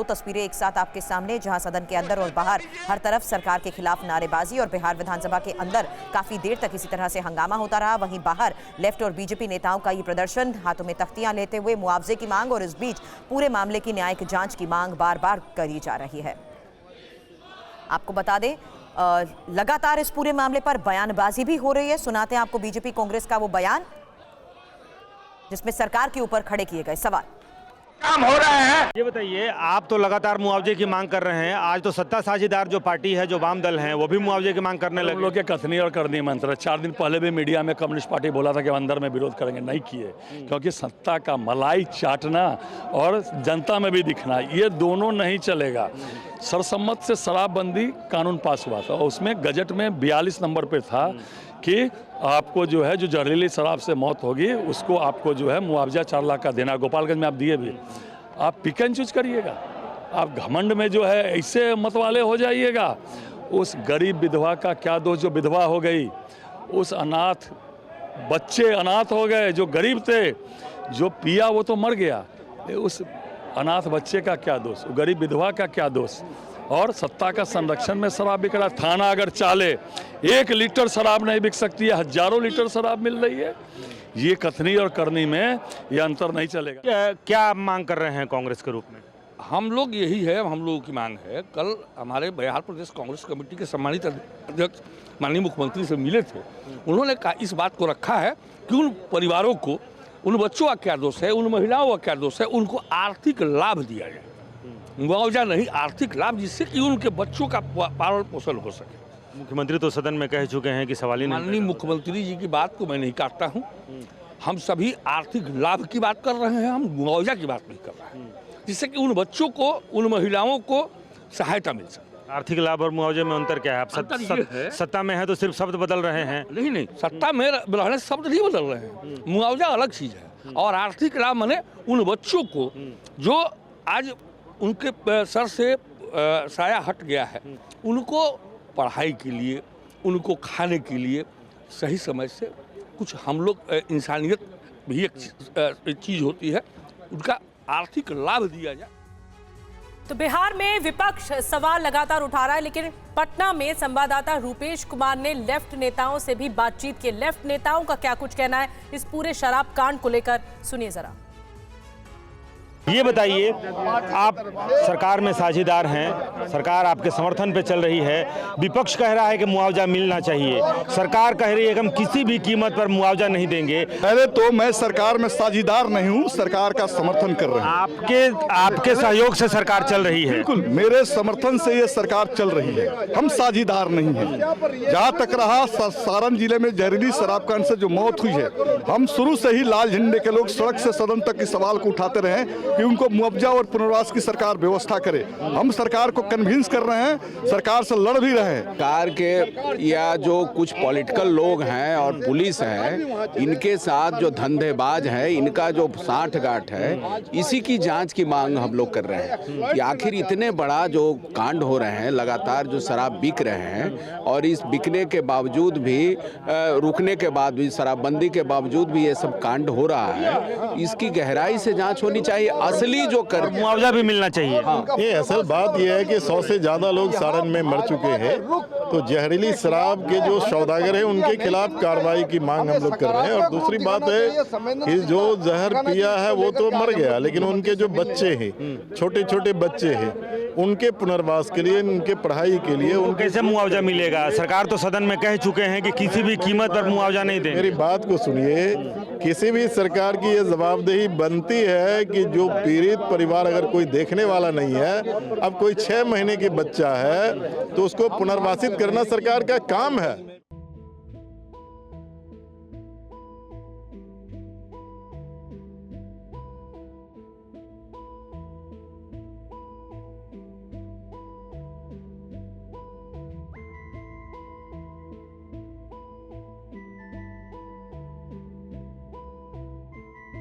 दो तस्वीरें एक साथ आपके सामने, जहां सदन के अंदर और बाहर हर तरफ सरकार के खिलाफ नारेबाजी और बिहार विधानसभा के अंदर काफी देर तक इसी तरह से हंगामा होता रहा। वहीं बाहर लेफ्ट और बीजेपी नेताओं का ये प्रदर्शन, हाथों में तख्तियां लेते हुए मुआवजे की मांग, और इस बीच पूरे मामले की न्यायिक जांच की मांग बार बार करी जा रही है। आपको बता दें, लगातार इस पूरे मामले पर बयानबाजी भी हो रही है। सुनाते हैं आपको बीजेपी कांग्रेस का वो बयान जिसमें सरकार के ऊपर खड़े किए गए सवाल। काम हो रहा है। ये बताइए, आप तो लगातार मुआवजे की मांग कर रहे हैं, आज तो सत्ता साझेदार जो पार्टी है, जो वाम दल हैं, वो भी मुआवजे की मांग करने लगे। लोग के कथनी और करनी मंत्र 4 दिन पहले भी मीडिया में कम्युनिस्ट पार्टी बोला था कि अंदर में विरोध करेंगे, नहीं किए, क्योंकि सत्ता का मलाई चाटना और जनता में भी दिखना, ये दोनों नहीं चलेगा। सर्वसम्मत से शराबबंदी कानून पास हुआ था और उसमें गजट में 42 नंबर पे था कि आपको जो है, जो जहरीली शराब से मौत होगी उसको आपको जो है मुआवजा 4 लाख का देना। गोपालगंज में आप दिए भी, आप पिक एंड चूज करिएगा, आप घमंड में जो है ऐसे मत वाले हो जाइएगा। उस गरीब विधवा का क्या दोष जो विधवा हो गई, उस अनाथ बच्चे अनाथ हो गए जो गरीब थे, जो पिया वो तो मर गया, उस अनाथ बच्चे का क्या दोष, गरीब विधवा का क्या दोष। और सत्ता का संरक्षण में शराब बिक रहा, थाना अगर चाले 1 लीटर शराब नहीं बिक सकती है, हजारों लीटर शराब मिल रही है। ये कथनी और करनी में ये अंतर नहीं चलेगा। क्या आप मांग कर रहे हैं कांग्रेस के रूप में? हम लोग यही है, हम लोगों की मांग है। कल हमारे बिहार प्रदेश कांग्रेस कमेटी के सम्मानित अध्यक्ष माननीय मुख्यमंत्री से मिले थे, उन्होंने इस बात को रखा है कि उन परिवारों को, उन बच्चों का क्या दोष है, उन महिलाओं का क्या दोष है, उनको आर्थिक लाभ दिया जाए, मुआवजा नहीं आर्थिक लाभ, जिससे कि उनके बच्चों का पालन पोषण हो सके। मुख्यमंत्री तो सदन में कह चुके हैं कि सवाल ही नहीं। माननीय मुख्यमंत्री जी की बात को मैं नहीं काटता हूँ। हम सभी आर्थिक लाभ की बात कर रहे हैं, हम मुआवजा की बात नहीं कर रहे हैं, जिससे कि उन बच्चों को, उन महिलाओं को सहायता मिल सके। आर्थिक लाभ और मुआवजे में अंतर क्या है? आप सत्ता में है तो सिर्फ शब्द बदल रहे हैं। नहीं, सत्ता में रहने शब्द नहीं बदल रहे हैं, मुआवजा अलग चीज है। और आर्थिक लाभ माने उन बच्चों को जो आज उनके सर से साया हट गया है, उनको पढ़ाई के लिए, उनको खाने के लिए सही समय से कुछ, हम लोग इंसानियत भी एक चीज़ होती है, उनका आर्थिक लाभ दिया जाए। तो बिहार में विपक्ष सवाल लगातार उठा रहा है, लेकिन पटना में संवाददाता रूपेश कुमार ने लेफ्ट नेताओं से भी बातचीत की। लेफ्ट नेताओं का क्या कुछ कहना है इस पूरे शराब कांड को लेकर, सुनिए जरा। ये बताइए, आप सरकार में साझेदार हैं, सरकार आपके समर्थन पे चल रही है, विपक्ष कह रहा है कि मुआवजा मिलना चाहिए, सरकार कह रही है कि हम किसी भी कीमत पर मुआवजा नहीं देंगे। पहले तो मैं सरकार में साझेदार नहीं हूँ, सरकार का समर्थन कर रहे हैं। आपके सहयोग से सरकार चल रही है? बिल्कुल, मेरे समर्थन से ये सरकार चल रही है, हम साझेदार नहीं हैं। जहाँ तक रहा सारण जिले में जहरीली शराब कांड से जो मौत हुई है, हम शुरू से ही लाल झंडे के लोग सड़क से सदन तक इस सवाल को उठाते रहे कि उनको मुआवजा और पुनर्वास की सरकार व्यवस्था करे। हम सरकार को कन्विंस कर रहे हैं, सरकार से लड़ भी रहे हैं। सरकार के या जो कुछ पॉलिटिकल लोग हैं और पुलिस है, इनके साथ जो धंधेबाज है, इनका जो साठगांठ है, इसी की जांच की मांग हम लोग कर रहे हैं कि आखिर इतने बड़ा जो कांड हो रहे हैं, लगातार जो शराब बिक रहे हैं, और इस बिकने के बावजूद भी, रुकने के बाद भी, शराबबंदी के बावजूद भी ये सब कांड हो रहा है, इसकी गहराई से जांच होनी चाहिए। असली जो कर मुआवजा भी मिलना चाहिए। ये असल बात यह है कि 100 से ज्यादा लोग सारण में मर चुके हैं, तो जहरीली शराब के जो सौदागर हैं उनके खिलाफ कार्रवाई की मांग हम लोग कर रहे हैं। और दूसरी बात है कि जो जहर पिया है वो तो मर गया, लेकिन उनके जो बच्चे हैं, छोटे छोटे बच्चे हैं, उनके पुनर्वास के लिए, उनके पढ़ाई के लिए, उनके कैसे मुआवजा मिलेगा? सरकार तो सदन में कह चुके हैं कि किसी भी कीमत पर मुआवजा नहीं देंगे। मेरी बात को सुनिए, किसी भी सरकार की ये जवाबदेही बनती है कि जो पीड़ित परिवार अगर कोई देखने वाला नहीं है, अब कोई 6 महीने की बच्चा है तो उसको पुनर्वासित करना सरकार का काम है।